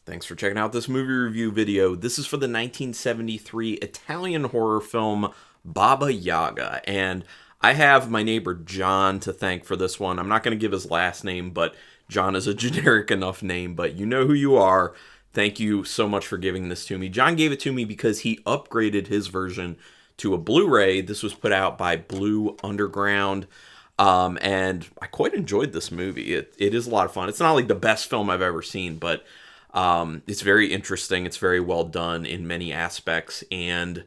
Thanks for checking out this movie review video. This is for the 1973 Italian horror film Baba Yaga, and I have my neighbor John to thank for this one. I'm not going to give his last name, but John is a generic enough name, but you know who you are. Thank you so much for giving this to me. John gave it to me because he upgraded his version to a Blu-ray. This was put out by Blue Underground. And I quite enjoyed this movie. It is a lot of fun. It's not like the best film I've ever seen, but it's very interesting. It's very well done in many aspects. And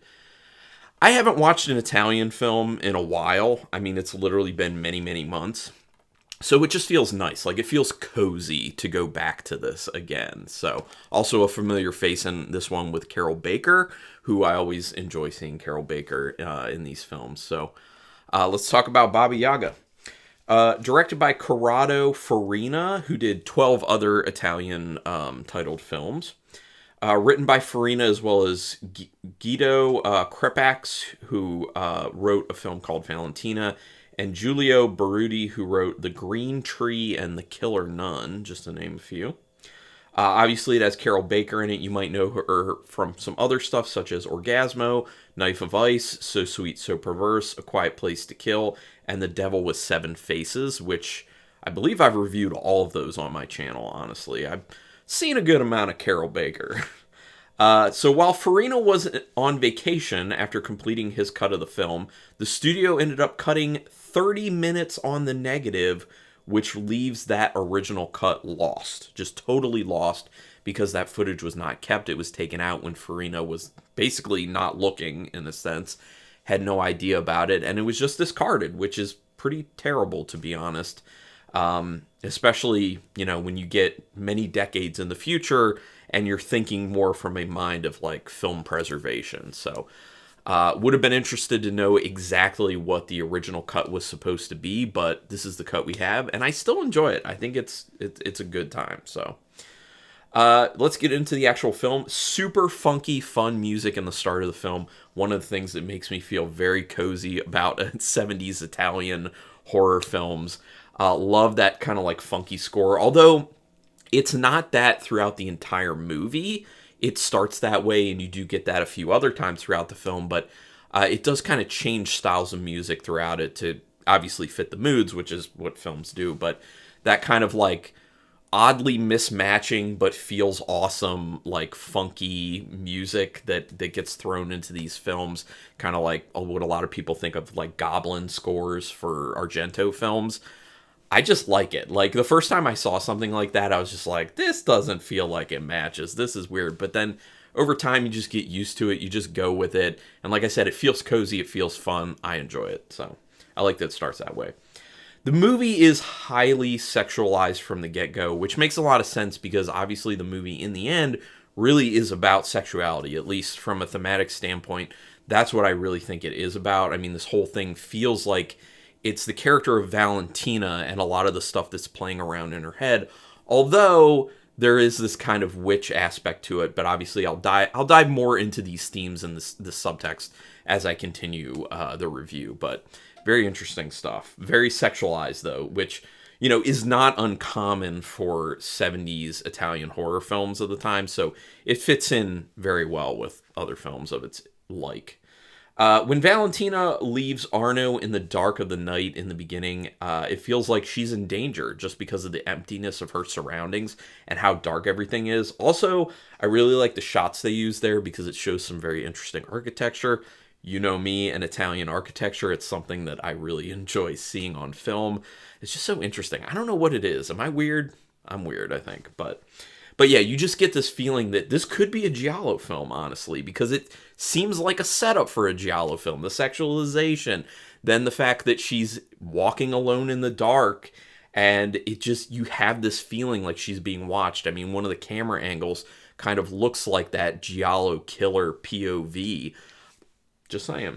I haven't watched an Italian film in a while. I mean, it's literally been many, many months. So it just feels nice. Like, it feels cozy to go back to this again. So, also a familiar face in this one with Carol Baker, who I always enjoy seeing Carol Baker in these films. So, let's talk about Baba Yaga. Directed by Corrado Farina, who did 12 other Italian titled films. Written by Farina as well as Guido Crepax, who wrote a film called Valentina, and Giulio Berruti, who wrote The Green Tree and The Killer Nun, just to name a few. Obviously, it has Carol Baker in it. You might know her from some other stuff, such as Orgasmo, Knife of Ice, So Sweet, So Perverse, A Quiet Place to Kill, and The Devil with Seven Faces, which I believe I've reviewed all of those on my channel, honestly. I've seen a good amount of Carol Baker. So while Farina was on vacation after completing his cut of the film, the studio ended up cutting 30 minutes on the negative, which leaves that original cut lost. Just totally lost, because that footage was not kept. It was taken out when Farina was basically not looking, in a sense, had no idea about it, and it was just discarded, which is pretty terrible, to be honest. Especially, you know, when you get many decades in the future and you're thinking more from a mind of, like, film preservation. So, would have been interested to know exactly what the original cut was supposed to be, but this is the cut we have, and I still enjoy it. I think it's a good time. So, let's get into the actual film. Super funky, fun music in the start of the film. One of the things that makes me feel very cozy about 70s Italian horror films. Love that kind of like funky score, although it's not that throughout the entire movie. It starts that way, and you do get that a few other times throughout the film, but it does kind of change styles of music throughout it to obviously fit the moods, which is what films do, but that kind of like oddly mismatching but feels awesome, like funky music that gets thrown into these films, kind of like what a lot of people think of like Goblin scores for Argento films. I just like it. Like, the first time I saw something like that, I was just like, this doesn't feel like it matches. This is weird. But then over time, you just get used to it. You just go with it. And like I said, it feels cozy. It feels fun. I enjoy it. So I like that it starts that way. The movie is highly sexualized from the get-go, which makes a lot of sense because obviously the movie in the end really is about sexuality, at least from a thematic standpoint. That's what I really think it is about. I mean, this whole thing feels like it's the character of Valentina and a lot of the stuff that's playing around in her head. Although there is this kind of witch aspect to it, but obviously I'll dive more into these themes and this subtext as I continue the review. But very interesting stuff. Very sexualized though, which, you know, is not uncommon for 70s Italian horror films of the time. So it fits in very well with other films of its like. When Valentina leaves Arno in the dark of the night in the beginning, it feels like she's in danger just because of the emptiness of her surroundings and how dark everything is. Also, I really like the shots they use there because it shows some very interesting architecture. You know me and Italian architecture. It's something that I really enjoy seeing on film. It's just so interesting. I don't know what it is. Am I weird? I'm weird, I think. But yeah, you just get this feeling that this could be a Giallo film, honestly, because it seems like a setup for a Giallo film. The sexualization, then the fact that she's walking alone in the dark, and it just, you have this feeling like she's being watched. I mean, one of the camera angles kind of looks like that Giallo killer POV. Just saying.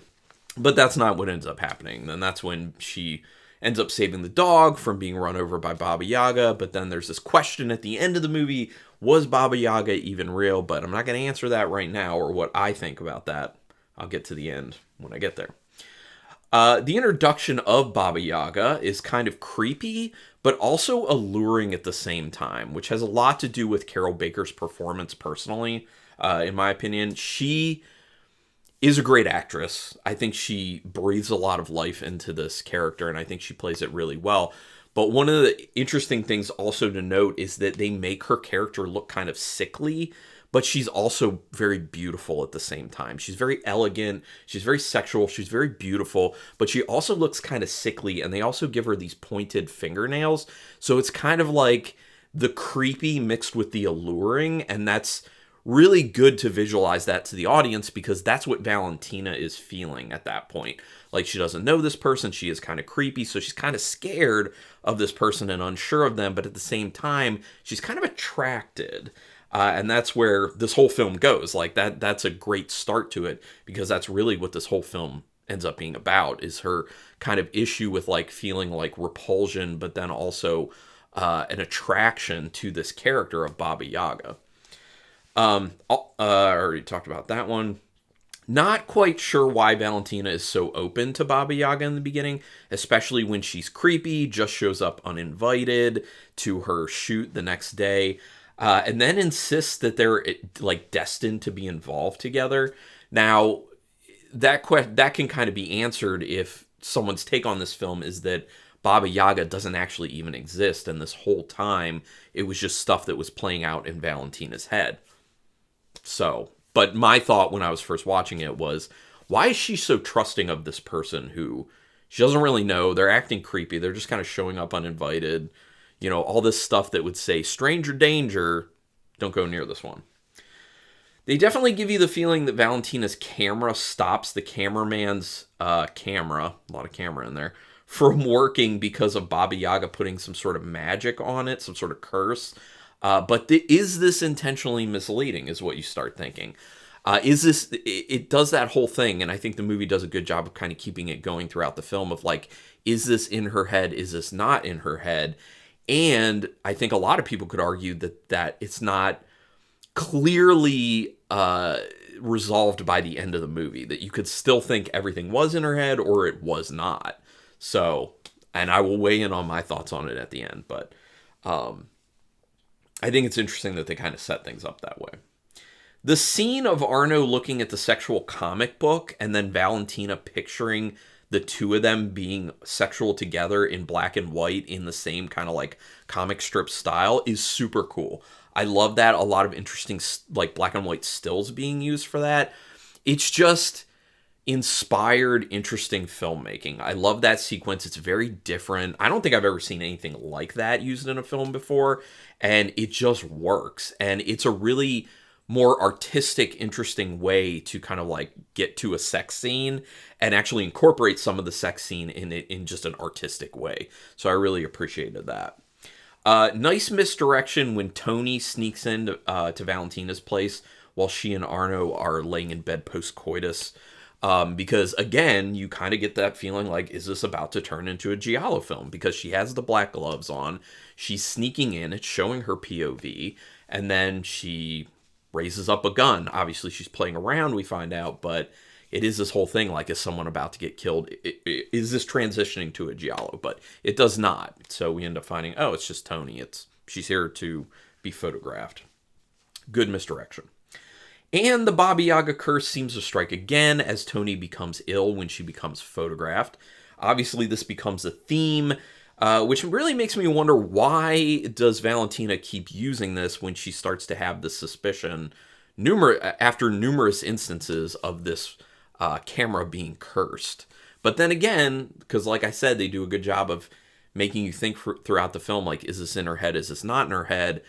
But that's not what ends up happening. Then that's when she ends up saving the dog from being run over by Baba Yaga, but then there's this question at the end of the movie, was Baba Yaga even real? But I'm not going to answer that right now, or what I think about that. I'll get to the end when I get there. The introduction of Baba Yaga is kind of creepy, but also alluring at the same time, which has a lot to do with Carol Baker's performance personally. In my opinion, she is a great actress. I think she breathes a lot of life into this character, and I think she plays it really well. But one of the interesting things also to note is that they make her character look kind of sickly, but she's also very beautiful at the same time. She's very elegant, she's very sexual, she's very beautiful, but she also looks kind of sickly, and they also give her these pointed fingernails. So it's kind of like the creepy mixed with the alluring, and that's really good to visualize that to the audience, because that's what Valentina is feeling at that point. Like, she doesn't know this person, she is kind of creepy, so she's kind of scared of this person and unsure of them, but at the same time, she's kind of attracted. And that's where this whole film goes. Like, that's a great start to it, because that's really what this whole film ends up being about, is her kind of issue with, like, feeling like repulsion, but then also an attraction to this character of Baba Yaga. I already talked about that one. Not quite sure why Valentina is so open to Baba Yaga in the beginning, especially when she's creepy, just shows up uninvited to her shoot the next day, and then insists that they're like destined to be involved together. Now, that can kind of be answered if someone's take on this film is that Baba Yaga doesn't actually even exist, and this whole time it was just stuff that was playing out in Valentina's head. So, but my thought when I was first watching it was, why is she so trusting of this person who she doesn't really know? They're acting creepy. They're just kind of showing up uninvited. You know, all this stuff that would say, stranger danger, don't go near this one. They definitely give you the feeling that Valentina's camera stops the cameraman's camera, a lot of camera in there, from working because of Baba Yaga putting some sort of magic on it, some sort of curse. But is this intentionally misleading, is what you start thinking. It does that whole thing, and I think the movie does a good job of kind of keeping it going throughout the film of like, is this in her head? Is this not in her head? And I think a lot of people could argue that it's not clearly resolved by the end of the movie, that you could still think everything was in her head or it was not. So, and I will weigh in on my thoughts on it at the end, but I think it's interesting that they kind of set things up that way. The scene of Arno looking at the sexual comic book and then Valentina picturing the two of them being sexual together in black and white in the same kind of like comic strip style is super cool. I love that. A lot of interesting like black and white stills being used for that. It's just inspired, interesting filmmaking. I love that sequence. It's very different. I don't think I've ever seen anything like that used in a film before, and it just works. And it's a really more artistic, interesting way to kind of like get to a sex scene and actually incorporate some of the sex scene in it in just an artistic way. So I really appreciated that. Nice misdirection when Tony sneaks in to Valentina's place while she and Arno are laying in bed post-coitus. Because, again, you kind of get that feeling like, is this about to turn into a Giallo film? Because she has the black gloves on, she's sneaking in, it's showing her POV, and then she raises up a gun. Obviously, she's playing around, we find out, but it is this whole thing, like, is someone about to get killed? Is this transitioning to a Giallo? But it does not. So we end up finding, oh, it's just Tony. She's here to be photographed. Good misdirection. And the Baba Yaga curse seems to strike again as Tony becomes ill when she becomes photographed. Obviously, this becomes a theme, which really makes me wonder, why does Valentina keep using this when she starts to have this suspicion after numerous instances of this camera being cursed? But then again, because like I said, they do a good job of making you think throughout the film, like, is this in her head? Is this not in her head?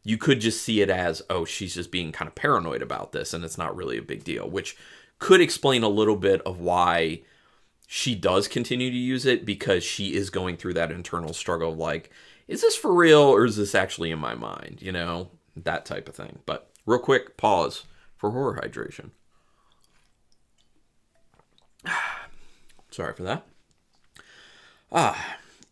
You could just see it as, oh, she's just being kind of paranoid about this, and it's not really a big deal, which could explain a little bit of why she does continue to use it, because she is going through that internal struggle of like, is this for real, or is this actually in my mind? You know, that type of thing. But real quick, pause for horror hydration. Sorry for that.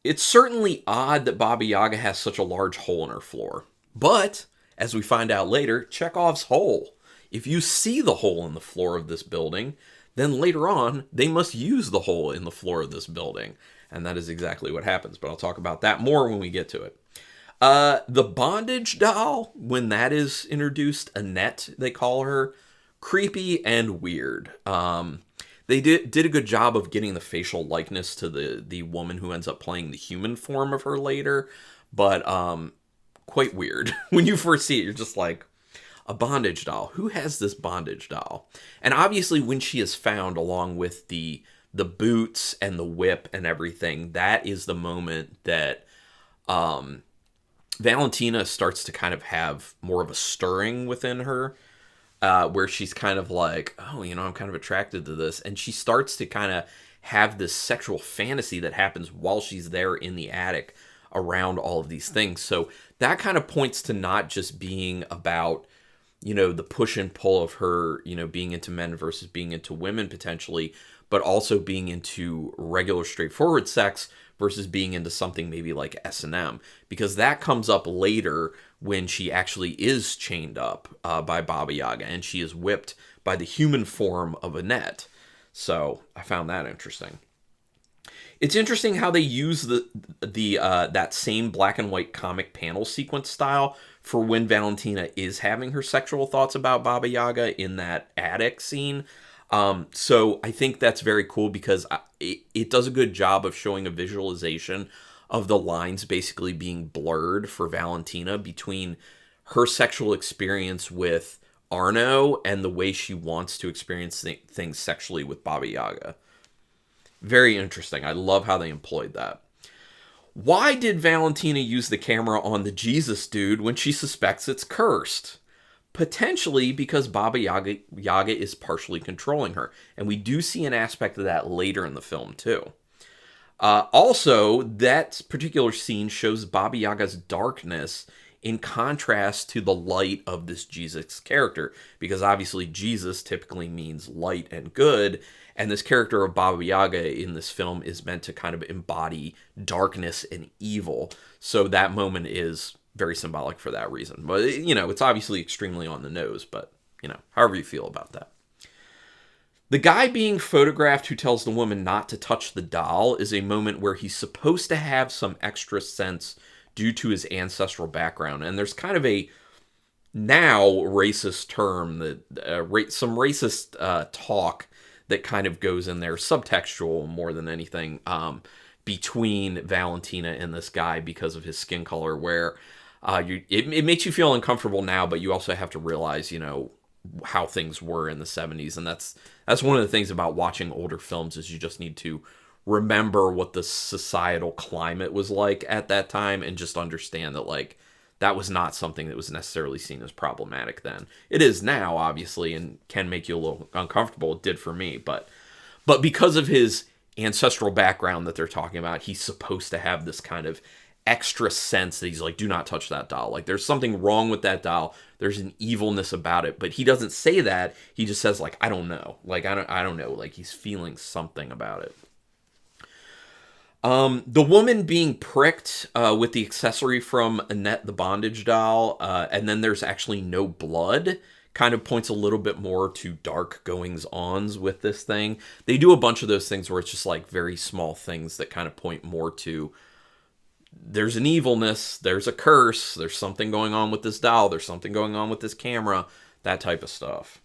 It's certainly odd that Baba Yaga has such a large hole in her floor. But, as we find out later, Chekhov's hole. If you see the hole in the floor of this building, then later on, they must use the hole in the floor of this building. And that is exactly what happens. But I'll talk about that more when we get to it. The bondage doll, when that is introduced, Annette, they call her, creepy and weird. They did a good job of getting the facial likeness to the woman who ends up playing the human form of her later, but quite weird. When you first see it, you're just like, a bondage doll. Who has this bondage doll? And obviously, when she is found, along with the boots and the whip and everything, that is the moment that Valentina starts to kind of have more of a stirring within her, where she's kind of like, oh, I'm kind of attracted to this. And she starts to kind of have this sexual fantasy that happens while she's there in the attic around all of these things. So that kind of points to not just being about, the push and pull of her, being into men versus being into women potentially, but also being into regular straightforward sex versus being into something maybe like S&M, because that comes up later when she actually is chained up by Baba Yaga and she is whipped by the human form of Annette. So I found that interesting. It's interesting how they use that same black and white comic panel sequence style for when Valentina is having her sexual thoughts about Baba Yaga in that attic scene. So I think that's very cool because it does a good job of showing a visualization of the lines basically being blurred for Valentina between her sexual experience with Arno and the way she wants to experience things sexually with Baba Yaga. Very interesting. I love how they employed that. Why did Valentina use the camera on the Jesus dude when she suspects it's cursed? Potentially because Baba Yaga is partially controlling her. And we do see an aspect of that later in the film, too. Also, that particular scene shows Baba Yaga's darkness in contrast to the light of this Jesus character. Because obviously Jesus typically means light and good. And this character of Baba Yaga in this film is meant to kind of embody darkness and evil. So that moment is very symbolic for that reason. But, it's obviously extremely on the nose, but, however you feel about that. The guy being photographed who tells the woman not to touch the doll is a moment where he's supposed to have some extra sense due to his ancestral background. And there's kind of a now racist term, that some racist talk that kind of goes in there, subtextual more than anything, between Valentina and this guy because of his skin color, where it makes you feel uncomfortable now, but you also have to realize, how things were in the 70s. And that's one of the things about watching older films, is you just need to remember what the societal climate was like at that time and just understand that, like, that was not something that was necessarily seen as problematic then. It is now, obviously, and can make you a little uncomfortable. It did for me, but because of his ancestral background that they're talking about, he's supposed to have this kind of extra sense that he's like, do not touch that doll. Like, there's something wrong with that doll. There's an evilness about it. But he doesn't say that. He just says, like, I don't know. Like, I don't know. Like, he's feeling something about it. The woman being pricked with the accessory from Annette the bondage doll, and then there's actually no blood, kind of points a little bit more to dark goings-ons with this thing. They do a bunch of those things where it's just like very small things that kind of point more to, there's an evilness, there's a curse, there's something going on with this doll, there's something going on with this camera, that type of stuff.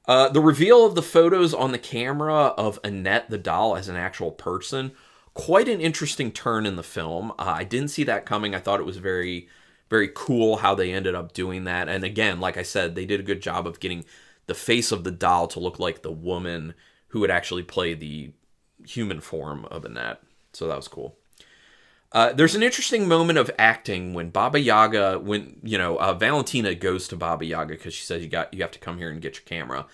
The reveal of the photos on the camera of Annette the doll as an actual person, quite an interesting turn in the film. I didn't see that coming. I thought it was very, very cool how they ended up doing that. And again, like I said, they did a good job of getting the face of the doll to look like the woman who would actually play the human form of Annette. So that was cool. There's an interesting moment of acting when Baba Yaga, Valentina goes to Baba Yaga because she says, you have to come here and get your camera.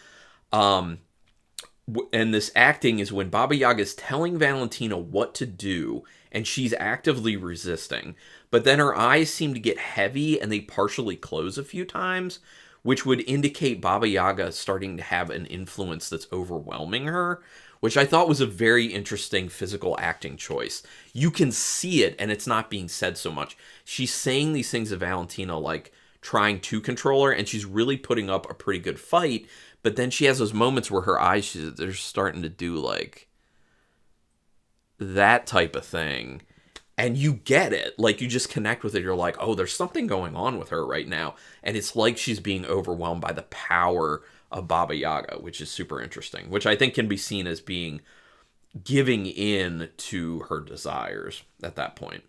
And this acting is when Baba Yaga is telling Valentina what to do, and she's actively resisting. But then her eyes seem to get heavy, and they partially close a few times, which would indicate Baba Yaga starting to have an influence that's overwhelming her, which I thought was a very interesting physical acting choice. You can see it, and it's not being said so much. She's saying these things to Valentina, like trying to control her, and she's really putting up a pretty good fight. But then she has those moments where her eyes, they're starting to do like that type of thing. And you get it. Like, you just connect with it. You're like, oh, there's something going on with her right now. And it's like she's being overwhelmed by the power of Baba Yaga, which is super interesting, which I think can be seen as being giving in to her desires at that point.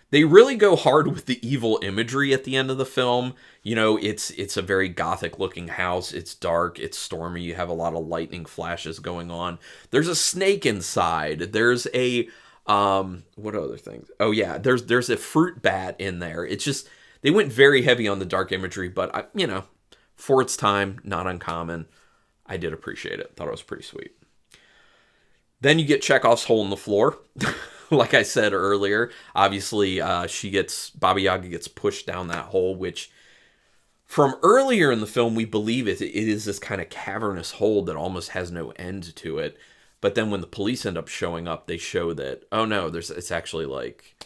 They really go hard with the evil imagery at the end of the film. You know, it's a very gothic looking house. It's dark, it's stormy, you have a lot of lightning flashes going on. There's a snake inside. There's a what other things? Oh yeah, there's a fruit bat in there. It's just, they went very heavy on the dark imagery, but you know, for its time, not uncommon. I did appreciate it. Thought it was pretty sweet. Then you get Chekhov's hole in the floor. Like I said earlier, obviously Baba Yaga gets pushed down that hole, which from earlier in the film, we believe it is this kind of cavernous hole that almost has no end to it. But then when the police end up showing up, they show that, oh no, it's actually like,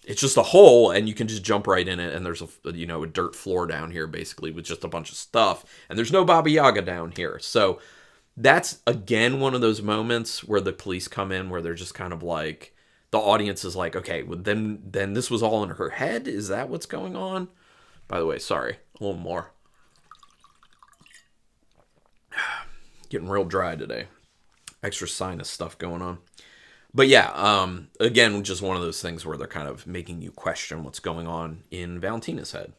it's just a hole and you can just jump right in it. And there's a dirt floor down here basically with just a bunch of stuff. And there's no Baba Yaga down here. So that's, again, one of those moments where the police come in where they're just kind of like, the audience is like, okay, well, then this was all in her head? Is that what's going on? By the way, sorry, a little more. Getting real dry today. Extra sinus stuff going on. But yeah, again, just one of those things where they're kind of making you question what's going on in Valentina's head.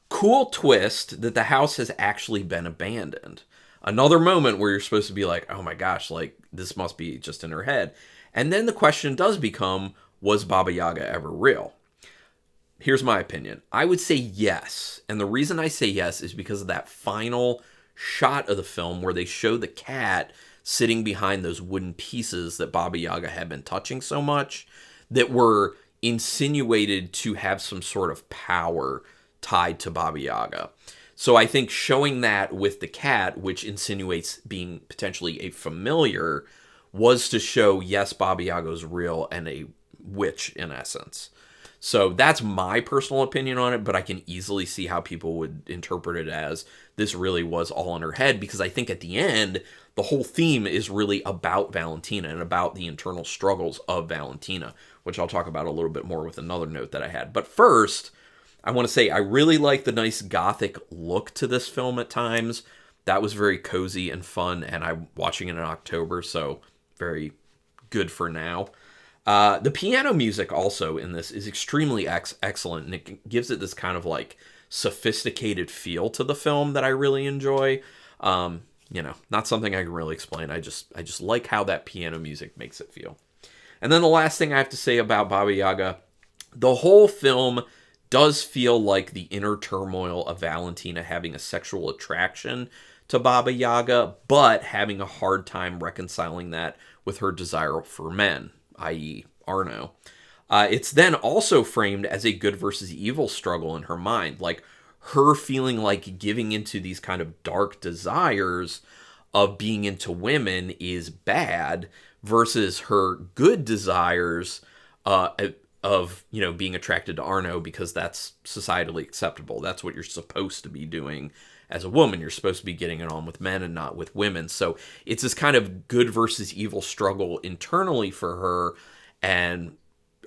Cool twist that the house has actually been abandoned. Another moment where you're supposed to be like, oh my gosh, like, this must be just in her head. And then the question does become, was Baba Yaga ever real? Here's my opinion. I would say yes. And the reason I say yes is because of that final shot of the film where they show the cat sitting behind those wooden pieces that Baba Yaga had been touching so much, that were insinuated to have some sort of power tied to Baba Yaga. So I think showing that with the cat, which insinuates being potentially a familiar, was to show, yes, Baba Yaga is real and a witch in essence. So that's my personal opinion on it, but I can easily see how people would interpret it as this really was all in her head, because I think at the end, the whole theme is really about Valentina and about the internal struggles of Valentina, which I'll talk about a little bit more with another note that I had. But first, I want to say I really like the nice gothic look to this film at times. That was very cozy and fun, and I'm watching it in October, so very good for now. The piano music also in this is extremely excellent, and it gives it this kind of like sophisticated feel to the film that I really enjoy. Not something I can really explain. I just like how that piano music makes it feel. And then the last thing I have to say about Baba Yaga, the whole film does feel like the inner turmoil of Valentina having a sexual attraction to Baba Yaga, but having a hard time reconciling that with her desire for men, i.e. Arno. It's then also framed as a good versus evil struggle in her mind, like her feeling like giving into these kind of dark desires of being into women is bad versus her good desires of being attracted to Arno because that's societally acceptable. That's what you're supposed to be doing as a woman. You're supposed to be getting it on with men and not with women. So it's this kind of good versus evil struggle internally for her, and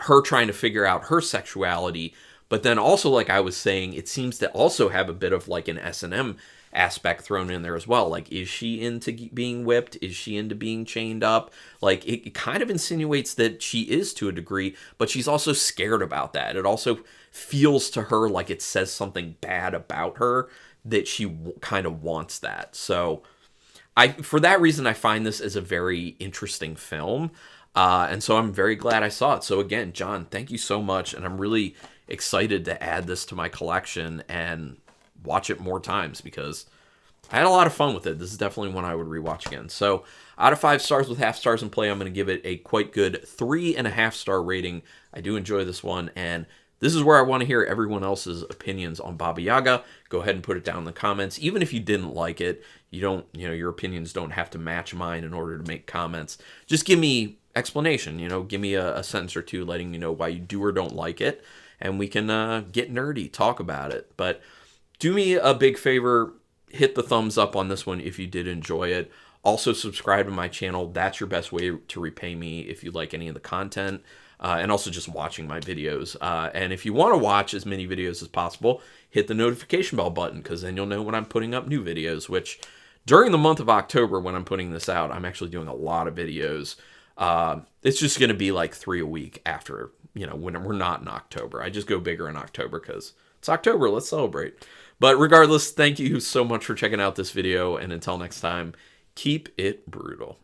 her trying to figure out her sexuality. But then also, like I was saying, it seems to also have a bit of like an S&M aspect thrown in there as well. Like, is she into being whipped? Is she into being chained up? Like, it kind of insinuates that she is to a degree, but she's also scared about that. It also feels to her like it says something bad about her, that she kind of wants that. So for that reason, I find this as a very interesting film. And so I'm very glad I saw it. So again, John, thank you so much. And I'm really excited to add this to my collection and watch it more times because I had a lot of fun with it. This is definitely one I would rewatch again. So out of 5 stars with half stars in play, I'm going to give it a quite good 3.5 star rating. I do enjoy this one, and this is where I want to hear everyone else's opinions on Baba Yaga. Go ahead and put it down in the comments. Even if you didn't like it, your opinions don't have to match mine in order to make comments. Just give me explanation, give me a sentence or two letting me know why you do or don't like it, and we can get nerdy, talk about it. But do me a big favor, hit the thumbs up on this one if you did enjoy it. Also, subscribe to my channel. That's your best way to repay me if you like any of the content. And also just watching my videos. And if you want to watch as many videos as possible, hit the notification bell button, because then you'll know when I'm putting up new videos, which during the month of October when I'm putting this out, I'm actually doing a lot of videos. It's just going to be like 3 a week after, when we're not in October. I just go bigger in October because it's October. Let's celebrate. But regardless, thank you so much for checking out this video. And until next time, keep it brutal.